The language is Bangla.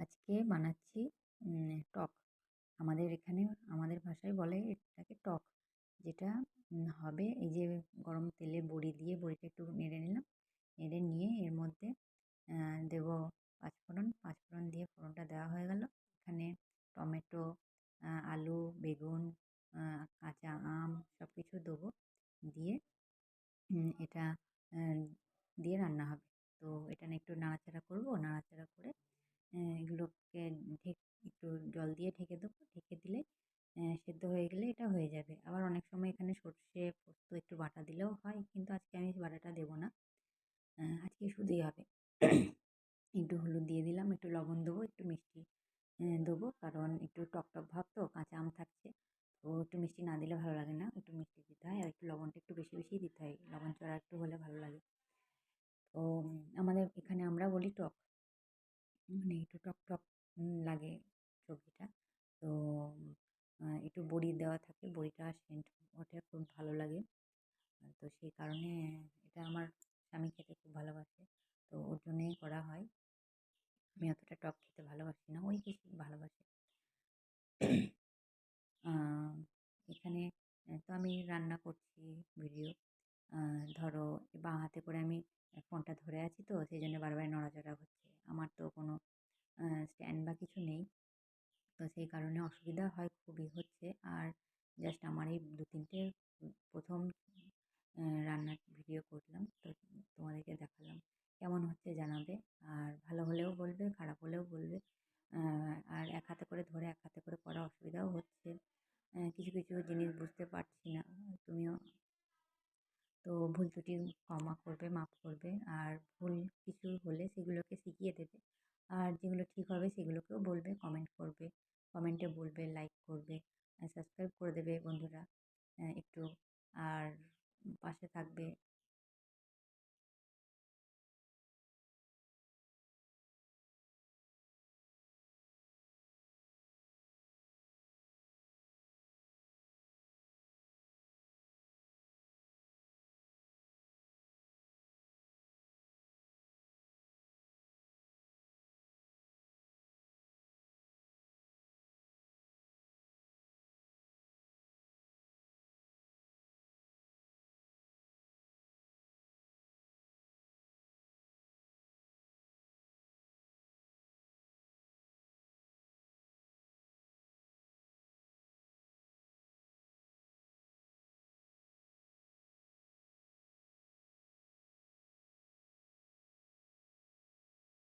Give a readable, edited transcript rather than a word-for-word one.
আজকে বানাচ্ছি টক। আমাদের এখানে আমাদের ভাষায় বলে এটাকে টক। যেটা হবে এই যে গরম তেলে বড়ি দিয়ে বড়িটা একটু নেড়ে নিলাম। নেড়ে নিয়ে এর মধ্যে দেব পাঁচফোড়ন। পাঁচফোড়ন দিয়ে ফোড়নটা দেওয়া হয়ে গেল। এখানে টমেটো, আলু, বেগুন, কাঁচা আম সব কিছু দেবো। দিয়ে এটা অ্যা দিয়ে রান্না হবে। তো এটা নিয়ে একটু নাড়াচাড়া করব। নাড়াচাড়া করে এগুলোকে একটু জল দিয়ে ঢেকে দেবো। ঢেকে দিলে সেদ্ধ হয়ে গেলে এটা হয়ে যাবে। আবার অনেক সময় এখানে সর্ষে, পোস্ত একটু বাটা দিলেও হয়। কিন্তু আজকে আমি বাটাটা দেবো না। আজকে শুধুই হবে। একটু হলুদ দিয়ে দিলাম, একটু লবণ দেবো, একটু মিষ্টি দেবো। কারণ একটু টক, টক ভাব তো, কাঁচা আম থাকছে। তো একটু মিষ্টি না দিলে ভালো লাগে না। একটু মিষ্টি দিতে হয় আর একটু লবণটা একটু বেশি, বেশিই দিতে হয়। লবণ চড়া একটু হলে ভালো লাগে। তো আমাদের এখানে আমরা বলি টক। মানে একটু টক, টক লাগে সবজিটা। তো একটু বড়ি দেওয়া থাকে। বড়িটার সেন্ট ওঠে, খুব ভালো লাগে। তো সেই কারণে এটা আমার স্বামী খেতে খুব ভালোবাসে। তো ওর জন্যই করা হয়। আমি অতটা টক খেতে ভালোবাসি না। ওই বেশি ভালোবাসে। আ এখানে তো আমি রান্না করছি ভিডিও। আ ধরো বাঁ হাতে করে আমি ফোনটা ধরে আছি, তো সেজন্য বারবার নড়াচড়া হচ্ছে। আমার তো কোনো স্ট্যান্ড বা কিছু নেই। তো সেই কারণে অসুবিধা হয় খুবই হচ্ছে। আর জাস্ট আমার এই ২-৩ টে ১ম রান্নার ভিডিও করলাম। তো তোমাদেরকে দেখালাম। কেমন হচ্ছে জানাবে। আর ভালো হলেও বলবে, খারাপ হলেও বলবে। আ আর এক হাতে করে ধরে এক হাতে করে করা অসুবিধাও হচ্ছে। কিছু, কিছু জিনিস বুঝতে পারছি না। তুমিও তো ভুল ত্রুটি ক্ষমা করবে, মাফ করবে। আর ভুল কিছু হলে সেগুলোকে শিখিয়ে দেবে। আর যেগুলো ঠিক হবে সেগুলোকেও বলবে, কমেন্ট করবে। কমেন্টে বলবে, লাইক করবে, সাবস্ক্রাইব করে দেবে বন্ধুরা একটু। আর পাশে থাকবে।